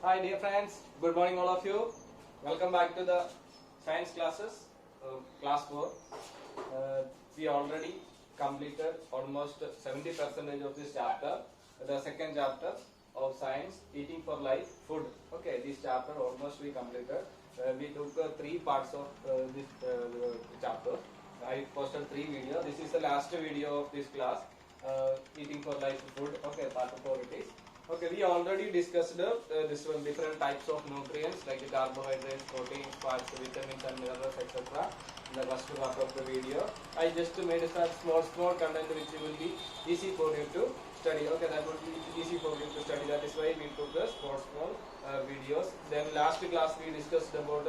Hi dear friends, good morning all of you. Welcome back to the science classes, class 4. We already completed almost 70% of this chapter, the second chapter of science, eating for life, food. Okay, this chapter almost we completed. We took 3 parts of this chapter. I posted 3 videos. This is the last video of this class, eating for life, food. Okay, part 4 it is. Okay, we already discussed this one different types of nutrients like carbohydrates, proteins, fats, vitamins and minerals, etc. In the first part of the video, I just made a small content which will be easy for you to study. Okay, that would be easy for you to study. That is why we took the small videos. Then last class we discussed about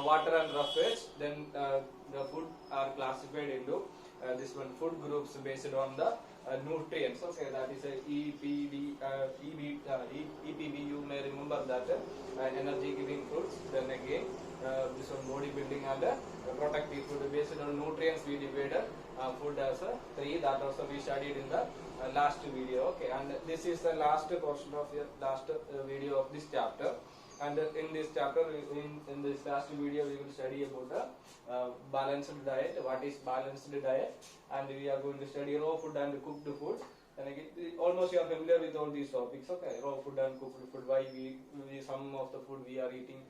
water and roughage. Then the food are classified into this one food groups based on the nutrients. Okay, that is a EPB. You may remember that energy giving foods. Then again, this one body building and protective food based on nutrients. We divided food as a 3. That also we studied in the last video. Okay, and this is the last portion of your last video of this chapter. And in this chapter, in this last video, we will study about the balanced diet. What is balanced diet? And we are going to study raw food and cooked food. And again, almost you are familiar with all these topics. Okay, raw food and cooked food. Why we some of the food we are eating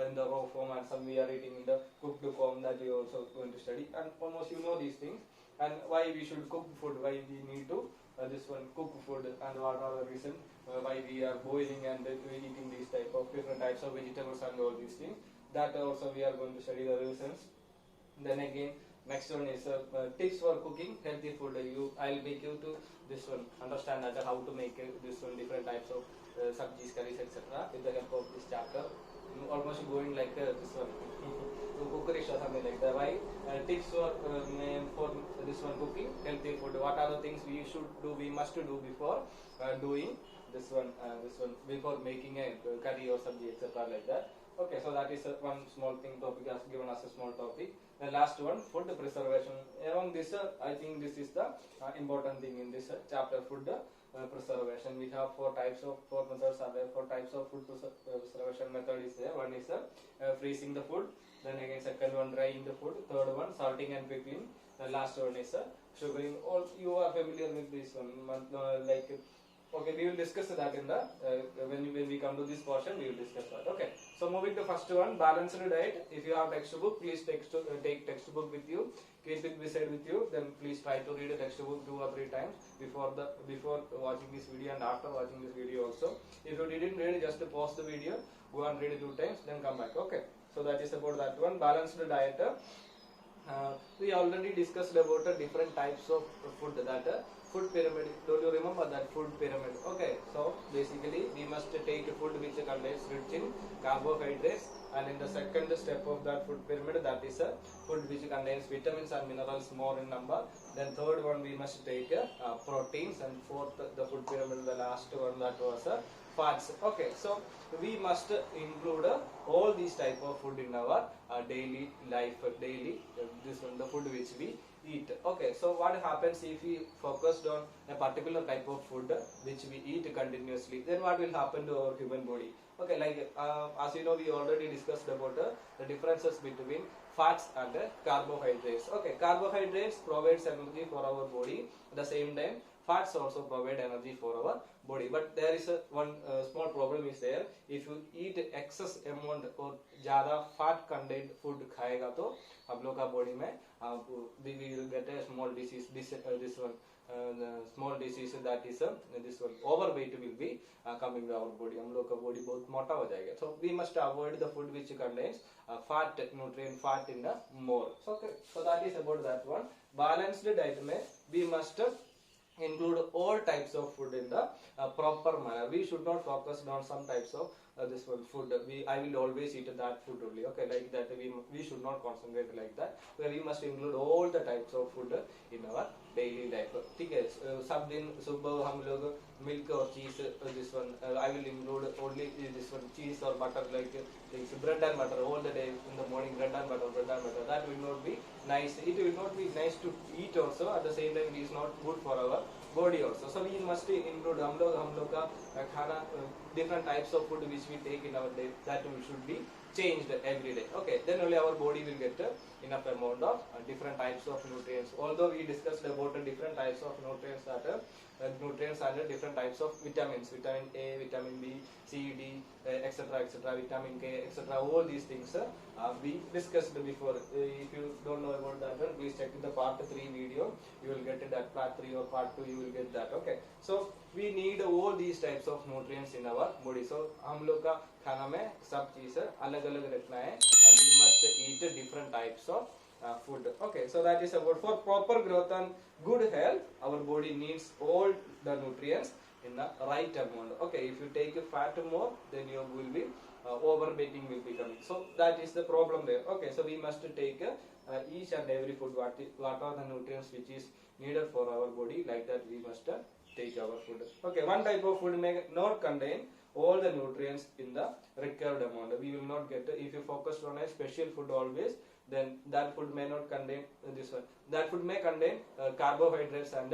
in the raw form and some we are eating in the cooked form. That we are also going to study. And almost you know these things. And why we should cook food? Why we need to this one cook food, and what are the reason why we are boiling and eating these type of different types of vegetables and all these things. That also we are going to study the reasons. Then again, next one is tips for cooking healthy food. I'll make you to this one understand that how to make this one different types of sabjis, curries, etc. with the help of this chapter. Almost going like this one cookery or something like that. Why tips for this one cooking healthy food? What are the things we should do? We must do before doing this one before making a curry or sabji, etc. like that. Okay, so that is one small thing topic has given us a small topic. The last one, food preservation. Among this, I think this is the important thing in this chapter, food preservation. We have four methods are there. 4 types of food preservation method is there. One is freezing the food. Then again, second one, drying the food. Third one, salting and pickling. The last one is sugaring. All you are familiar with this one, like. Okay, we will discuss that in the when we come to this portion, we will discuss that. Okay, so moving to first one, balanced diet. If you have textbook, please take textbook with you. Keep it beside with you. Then please try to read a textbook 2 or 3 times before watching this video and after watching this video also. If you didn't read, just pause the video, go and read it 2 times, then come back. Okay, so that is about that one, balanced diet. We already discussed about different types of food, that food pyramid. Don't you remember that food pyramid? Okay, so basically we must take food which contains rich in carbohydrates, and in the second step of that food pyramid, that is a food which contains vitamins and minerals more in number. Then third one we must take proteins, and fourth the food pyramid, the last one, that was fats. Okay, so we must include all these type of food in our daily life, this one, the food which we eat. Okay, so what happens if we focused on a particular type of food which we eat continuously, then what will happen to our human body? Okay, like as you know, we already discussed about the differences between fats and carbohydrates. Okay, carbohydrates provides energy for our body. At the same time, fats also provide energy for our body. But there is one small problem is there. If you eat excess amount or ज़्यादा fat content food खाएगा तो हम लोग का body में we will get a small disease. This one. The small disease, that is this one, overweight will be coming to our body. हम लोग का body बहुत मोटा हो जाएगा. So we must avoid the food which contains fat, nutrient fat in the more. So okay, so that is about that one. Balanced diet में we must include all types of food in the proper manner. We should not focus on some types of this one food. I will always eat that food only. Okay, like that we should not concentrate like that. Where we must include all the types of food in our daily life. ठीक है, सब दिन सुबह हम लोग milk or cheese, this one I will include only this one, cheese or butter, like this bread and butter all the day in the morning, bread and butter. That will not be nice. It will not be nice to eat also. At the same time, it is not good for our body also. So we must include हम लोग का खाना different types of food which we take in our day, that should be changed every day. Okay, then only our body will get enough amount of different types of nutrients. Although we discussed about different types of nutrients, that nutrients and different types of vitamins, vitamin A, vitamin B, C, D, etc., etc., vitamin K, etc., all these things we discussed before. If you don't know about that one, please check the part 3 video. You will get it at part 3 or part 2, you will get that. Okay, so we need all these types of nutrients in our body. So हम लोग का खाना में सब चीज अलग अलग रखना है, and we must eat different types of food. Okay, so that is about for proper growth and good health. Our body needs all the nutrients in the right amount. Okay, if you take fat more, then you will be overweighting will be coming. So that is the problem there. Okay, so we must take each and every food, what are the nutrients which is needed for our body, like that we must take our food. Okay, one type of food may not contain all the nutrients in the required amount. We will not get if you focus on a special food always, then that food may not contain this one. That food may contain carbohydrates and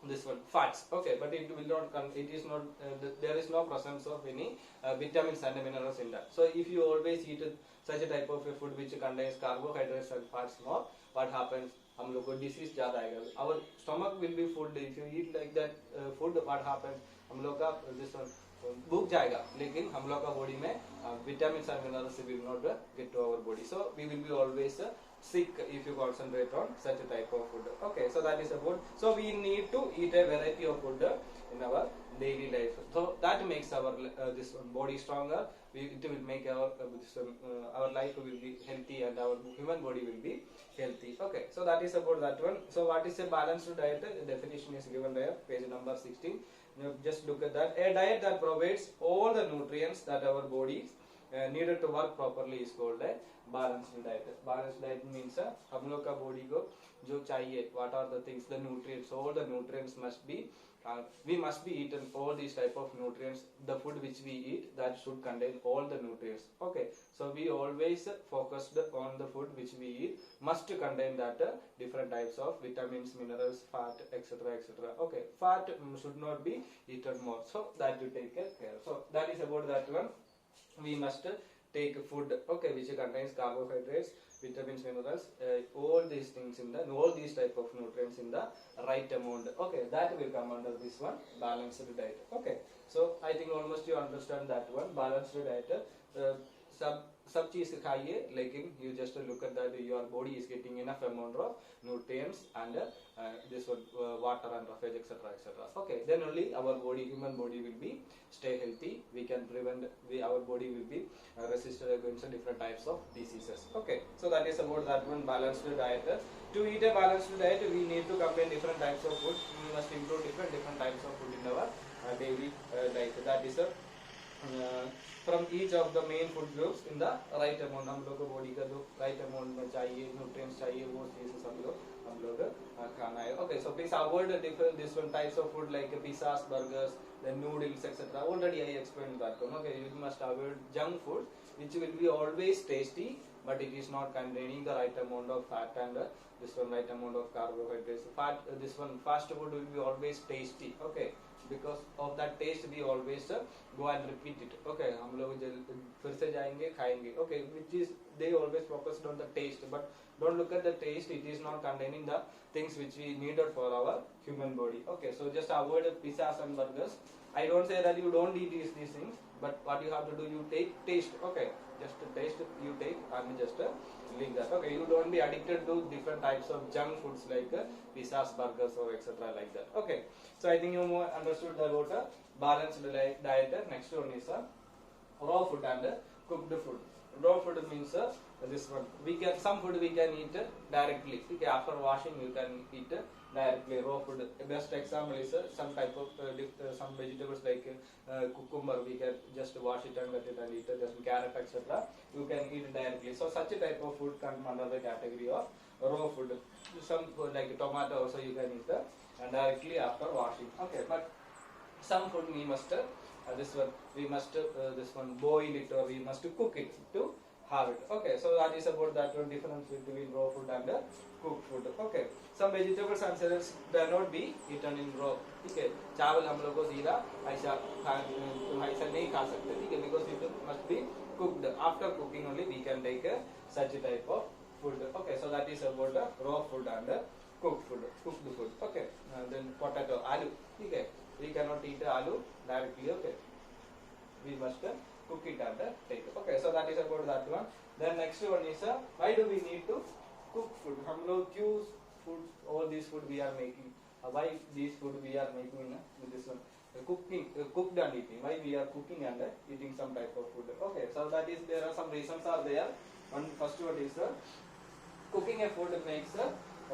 this one fats. Okay, but it will not it is not there is no presence of any vitamins and minerals in that. So if you always eat such a type of a food which contains carbohydrates and fats more, what happens, हम लोग को disease ज़्यादा आएगा. Our stomach will be full. If you eat like that food, what happens, हम लोग का this one भूख जाएगा, लेकिन हम लोग का बॉडी में vitamins and minerals will not get to our body. So we will be always sick if you concentrate on such a type of food. Okay, so that is a food. So we need to eat a variety of food in our daily life. So that makes our this body stronger. It will make our life will be healthy and our human body will be healthy. Okay, so that is about that one. So what is a balanced diet? The definition is given there, page number 16. Now just look at that. A diet that provides all the nutrients that our body needed to work properly is called a balanced diet. Balanced diet means हम लोग का body को जो चाहिए, what are the things, the nutrients, all the nutrients must be we must be eaten all these type of nutrients. The food which we eat, that should contain all the nutrients. Okay, so we always focused on the food which we eat must contain that different types of vitamins, minerals, fat, etc., etc. Okay, fat should not be eaten more, so that you take care. So that is about that one. We must take food, okay, which contains carbohydrates, vitamins, minerals, all these things in the, all these type of nutrients in the right amount. Okay, that will come under this one, balanced diet. Okay, so I think almost you understand that one, balanced diet. सब चीज खाइए, लेकिन you just look at that your body is getting enough amount of nutrients and this one water and roughage, etc., etc. Okay, then only our body, human body will be stay healthy. We can prevent, our body will be resistant against different types of diseases. Okay, so that is about that one, balanced diet. To eat a balanced diet, we need to combine different types of food. We must include different types of food in our daily diet. That is from each of the main food groups in the right amount. हम लोग को body का जो right amount में चाहिए, nutrients चाहिए, वो चीज़ हम लोग खाना है. Okay, so please avoid this one types of food like pizzas, burgers, then noodles, etc. Already I explained that one. Okay, you must avoid junk food, which will be always tasty, but it is not containing the right amount of fat and this one right amount of carbohydrates. Fat, this one fast food will be always tasty. Okay, because of that taste we always go and repeat it. Okay, हम लोग फिर से जाएंगे खाएंगे. Okay, which is they always focused on the taste, but don't look at the taste. It is not containing the things which we needed for our human body. Okay, so just avoid pizzas and burgers. I don't say that you don't eat these things, but what you have to do, you take taste. Okay, just taste you take and just leave that. Okay, you don't be addicted to different types of junk foods like pizzas, burgers, or etc. like that. Okay, so I think you understood about a balanced diet. Next one is raw food and cooked food. Raw food means this one. We can, some food we can eat directly. Okay, after washing you can eat directly raw food. The best example is some type of some vegetables like cucumber. We can just wash it and cut it and eat it. Just carrot, etc. You can eat directly. So such a type of food comes under the category of raw food. Some food like tomato also you can eat directly after washing. Okay, but some food we must this one we must this one boil it or we must cook it to have it. Okay, so that is about that one difference between raw food and cooked food. Okay, some vegetables and cereals cannot be eaten in raw. Okay, चावल हम लोग को सीधा ऐसा नहीं खा सकते, ठीक है, because it must be cooked. After cooking only we can take such a type of food. Okay, so that is about raw food and cooked food. Okay, then potato, aloo, ठीक है, we cannot eat aloo directly. Okay, we must cook it and take it. Okay, so that is about that one. Then next one is why do we need to cook food? हम लोग क्यों food, all these food we are making, why these food we are making with this one, cooked and eating, why we are cooking and eating some type of food. Okay, so that is, there are some reasons are there. One first one is cooking a food makes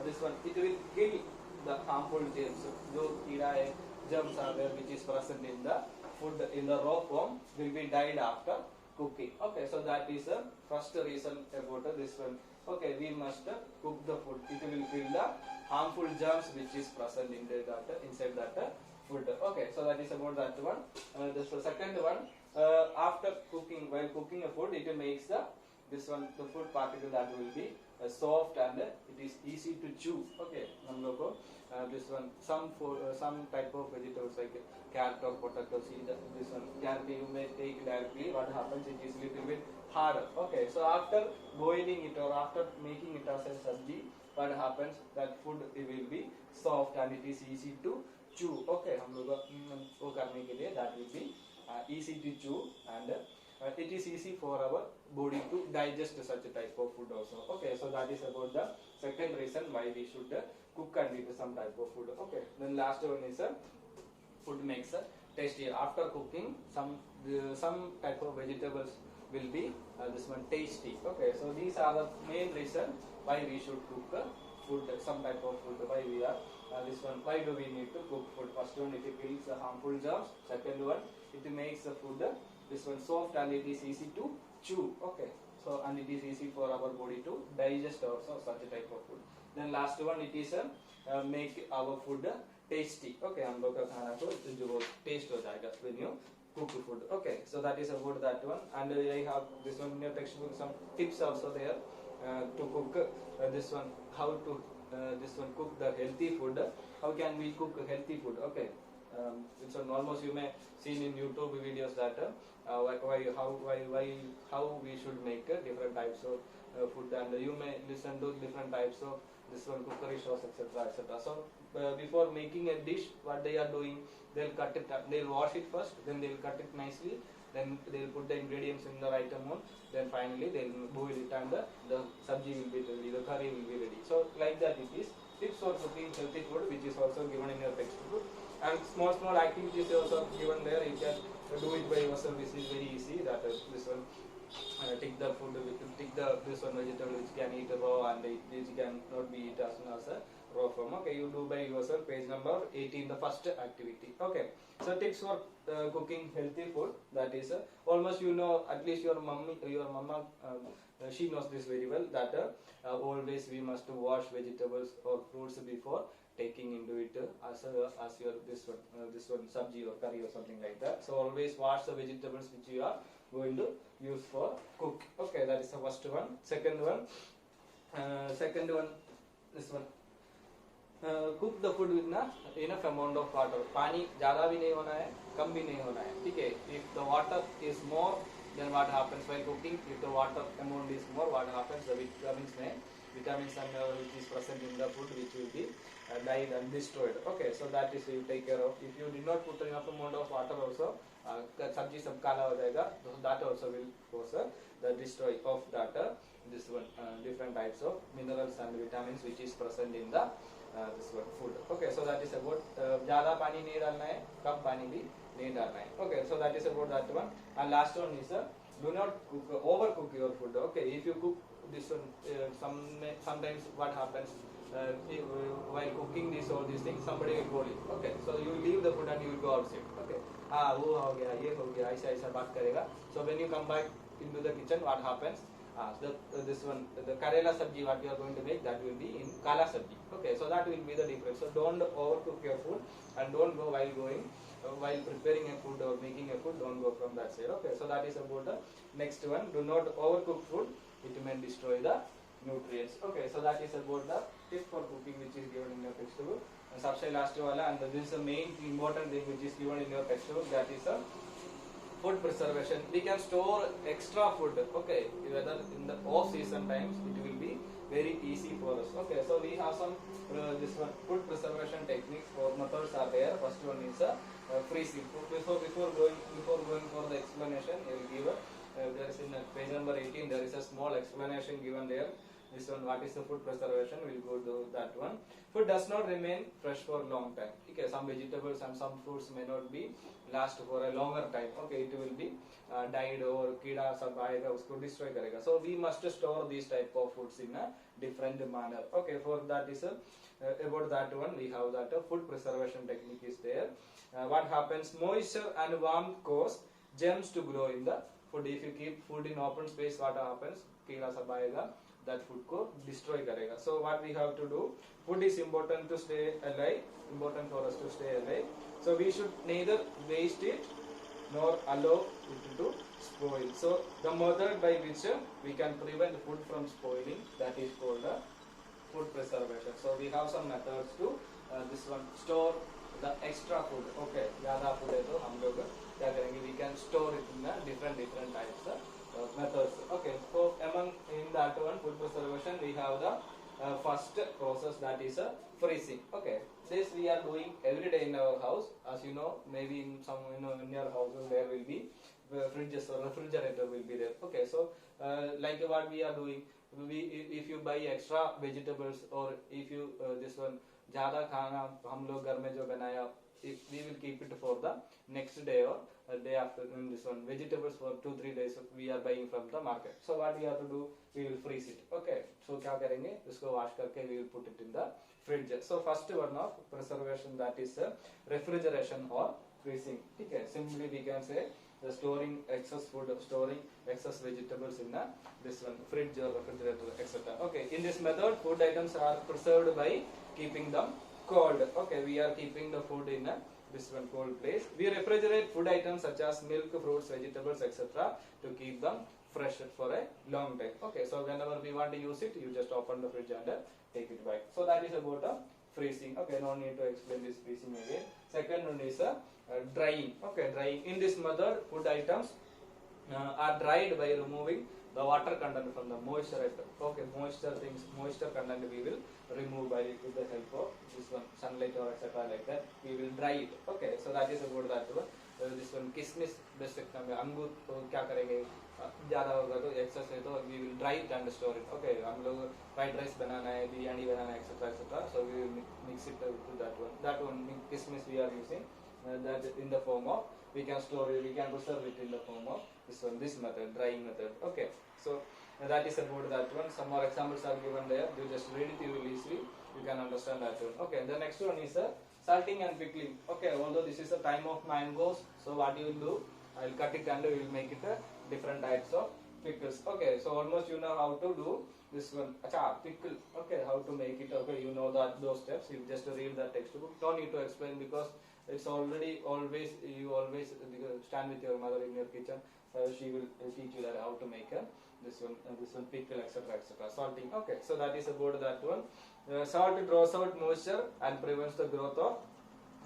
this one, it will kill the harmful germs. जो कीड़ा है, germs are there which is present in the food in the raw form will be died after cooking. Okay, so that is the first reason about this one. Okay, we must cook the food. It will kill the harmful germs which is present in the inside that food. Okay, so that is about that one. This the second one. After cooking, while cooking a food, it makes this one, the food particle that will be soft and it is easy to chew. Okay, हम लोग को this one, some type of vegetables like carrot or potato, see this one carrot you may take directly. What happens, it is little bit harder. Okay, so after boiling it or after making it as a sabji, what happens, that food it will be soft and it is easy to chew. Okay, हम लोग वो करने के लिए that will be easy to chew and it is easy for our body to digest such a type of food also. Okay, so that is about the second reason why we should cook and eat some type of food. Okay, then last one is food makes tasty. After cooking, some type of vegetables will be this one tasty. Okay, so these are the main reason why we should cook food, some type of food. Why we are this one, why do we need to cook food? First one, it kills harmful germs. Second one, it makes the food this one soft and it is easy to chew. Okay, so and it is easy for our body to digest also such a type of food. Then last one, it is make our food tasty. Okay, हम लोग का खाना को जो taste हो जाएगा when you cook food. Okay, so that is about that one. And I have this one in your textbook, some tips also there to cook this one, how to this one cook the healthy food. How can we cook healthy food? Okay, it's almost you may seen in YouTube videos that how we should make different types of food, and you may listen to different types of this one cookery shows, etc., etc. So before making a dish, what they are doing, they'll cut it, they'll wash it first, then they'll cut it nicely, then they'll put the ingredients in the right amount, then finally they'll boil it and the sabji will be ready, the curry will be ready. So like that it is tips for cooking healthy food, which is also given in your textbook, and small activities also given there. You can do it by yourself. This is very easy. That this one, take the food, take the this one vegetable which can eat raw and which can not be eaten as soon as raw form. Okay, you do by yourself. Page number 18, the first activity. Okay, so tips for cooking healthy food. That is almost you know, at least your mama, she knows this very well. That always we must wash vegetables or fruits before taking into it as your this one sabji or curry or something like that. So always wash the vegetables which you are going to use for cook. Okay, that is the first one. Second one, this one. Cook the food with enough amount of water. पानी ज़्यादा भी नहीं होना है, कम भी नहीं होना है, ठीक है? If the water is more, then what happens while cooking? If the water amount is more, what happens? The vitamins and which is present in the food, which will be died and destroyed. Okay, so that is you take care of. If you did not put enough amount of water also, sabji sab kala ho jayega, so that also will cause the destroy of that this one different types of minerals and vitamins which is present in the this one food. Okay, so that is about ज़्यादा पानी नहीं डालना है, कम पानी भी नहीं डालना है. Okay, so that is about that one. And last one is do not overcook your food. Okay, if you cook this one, sometimes what happens while cooking all these things, somebody will call you. Okay, so you leave the food and you will go outside. Okay, वो हो गया, ये हो गया, ऐसा बात करेगा. So when you come back into the kitchen, what happens? This one, the Karela sabji what you are going to make, that will be in Kala sabji. Okay, so that will be the difference. So don't overcook your food and don't go while going while preparing a food or making a food, don't go from that side. Okay, so that is about the next one. Do not overcook food, it may destroy the nutrients. Okay, so that is about the tip for cooking which is given in your textbook. And सबसे last वाला, and this is the main important thing which is given in your textbook, that is a food preservation. We can store extra food, okay, whether in the off season times it will be very easy for us. Okay, so we have some this one food preservation techniques or methods are there. First one is freezing. Before going for the explanation, I will give there is in page number 18 there is a small explanation given there. This one, what is the food preservation, we'll go to that one. Food does not remain fresh for a long time. Okay, some vegetables and some fruits may not be last for a longer time. Okay, it will be died or कीड़ा सब आएगा उसको destroy करेगा. So we must store these type of foods in a different manner. Okay, for that is about that one we have that food preservation technique is there. What happens? Moisture and warmth cause germs to grow in the food. If you keep food in open space, what happens? कीड़ा सब आएगा, that food को destroy करेगा. So what we have to do? Food is important to stay alive. Important for us to stay alive. So we should neither waste it nor allow it to spoil. So the method by which we can prevent food from spoiling, that is called food preservation. So we have some methods to this one, store the extra food. Okay, ज़्यादा food है तो हम लोग क्या करेंगे? We can store it in different types methods. Okay, so among in that one food preservation we have the first process, that is freezing. Okay, this we are doing every day in our house. As you know, maybe in some in your houses there will be fridges or refrigerator will be there. Okay, so like what we are doing, if you buy extra vegetables or if you this one ज़्यादा खाना हम लोग घर में जो बनाया, we will keep it for the next day or day after. In this one, vegetables for 2-3 days we are buying from the market. So what we have to do? We will freeze it. Okay. So क्या करेंगे? इसको wash करके we will put it in the fridge. So first one of preservation, that is refrigeration or freezing. ठीक है. Simply we can say the storing excess food, storing excess vegetables in this one fridge or refrigerator, etc. Okay. In this method, food items are preserved by keeping them cold. Okay, we are keeping the food in this one cold place. We refrigerate food items such as milk, fruits, vegetables, etc. to keep them fresh for a long time. Okay, so whenever we want to use it, you just open the fridge and take it back. So that is about freezing. Okay, no need to explain this freezing again. Second one is drying. Okay, drying. In this method, food items are dried by removing the water content from the moisture. Okay, moisture content we will remove by with the help of this one sunlight or etc. like that. We will dry it. Okay, so that is about that one. This one kismis best अंगूर तो क्या करेंगे? ज़्यादा होगा तो excess है तो we will dry it and store it. Okay, हम लोग fried rice बनाना है, बिरयानी बनाना है, etc. So we will mix it to that one. That one kismis we are using that in the form of, we can store it, we can preserve it in the form of this one, this method, drying method. Okay, so that is about that one. Some more examples are given there. You just read it, you will easily you can understand that one. Okay, the next one is salting and pickling. Okay, although this is a time of mangoes, so what you will do? I will cut it and we will make it different types of pickles. Okay, so almost you know how to do this one. Acha, pickle. Okay, how to make it. Okay, you know that those steps. You just read the textbook. Don't need to explain because it's already always you always stand with your mother in your kitchen. She will teach you that how to make this one pickle, etc. Salting. Okay, so that is about that one. Salt draws out moisture and prevents the growth of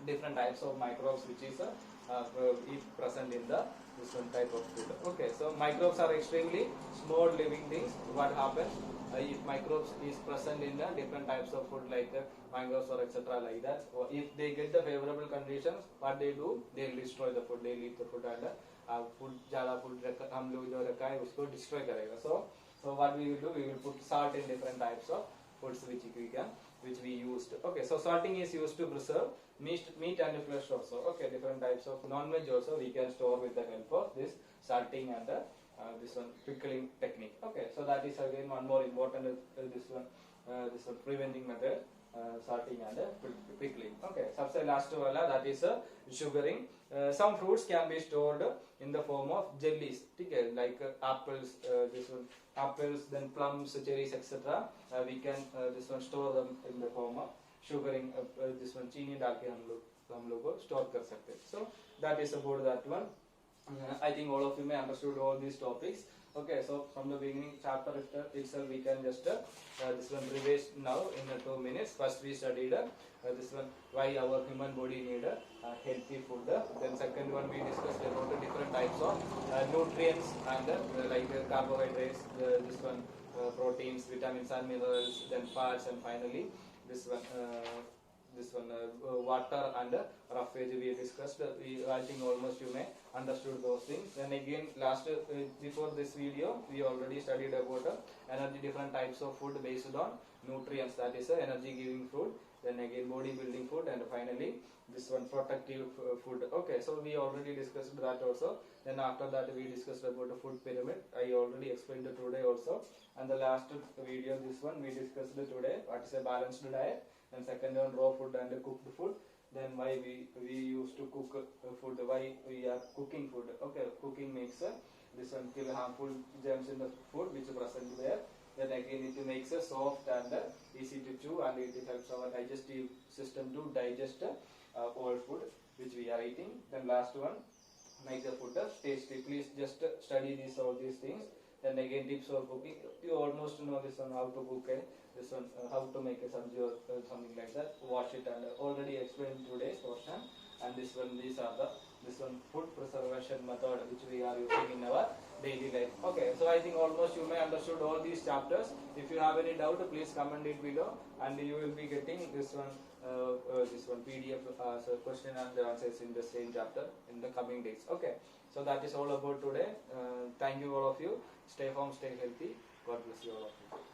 different types of microbes which is if present in the this one type of food. Okay, so microbes are extremely small living things. What happens if microbes is present in different types of food like mangoes or etc. like that, or if they get the favorable conditions, what they do, they will destroy the food, they will eat the food and food ज़्यादा food हम लोग जो रखा है उसको destroy करेगा. So what we will do, we will put salt in different types of foods which we used. Okay, so salting is used to preserve meat and flesh also. Okay, different types of non-veg also we can store with the help of this salting and this one pickling technique. Okay, so that is again one more important this one preventing method, salting and pickling. Okay, सबसे last वाला, that is sugaring. Some fruits can be stored in the form of jellies. ठीक है, like apples, this one apples, then plums, cherries, etc. We can this one store them in the form of sugaring. This one चीनी डाल के हम लोग हम लोग को स्टोर कर सकते हैं. So that is about that one. I think all of you may understood all these topics. Okay, so from the beginning chapter itself we can just this one revise now in 2 minutes. First we studied this one, why our human body need healthy food. Then second one we discussed about the different types of nutrients and like carbohydrates, this one proteins, vitamins and minerals, then fats, and finally this one water and roughage we discussed. I think almost you may understood those things. Then again before this video we already studied about energy, different types of food based on nutrients, that is energy giving food, then again body building food, and finally this one protective food. Okay, so we already discussed that also. Then after that we discussed about the food pyramid. I already explained it today also. And the last video, this one we discussed today, what is a balanced diet. And second one, raw food and cooked food. Then why we used to cook food, why we are cooking food. Okay, cooking makes this one kill harmful germs in the food which are present there. Then again it makes soft and easy to chew, and it helps our digestive system to digest all food which we are eating. Then last one, make the food tasty. Please just study all these things. Then again tips for cooking. You almost know this one, how to cook this one, how to make a sabji or something like that. Wash it, and already explained today's portion. And this are the food preservation method which we are using in our daily life. Okay, so I think almost you may understood all these chapters. If you have any doubt, please comment it below, and you will be getting this one PDF question and answers in the same chapter in the coming days. Okay, so that is all about today. Thank you all of you. Stay home, stay healthy. God bless you all of you.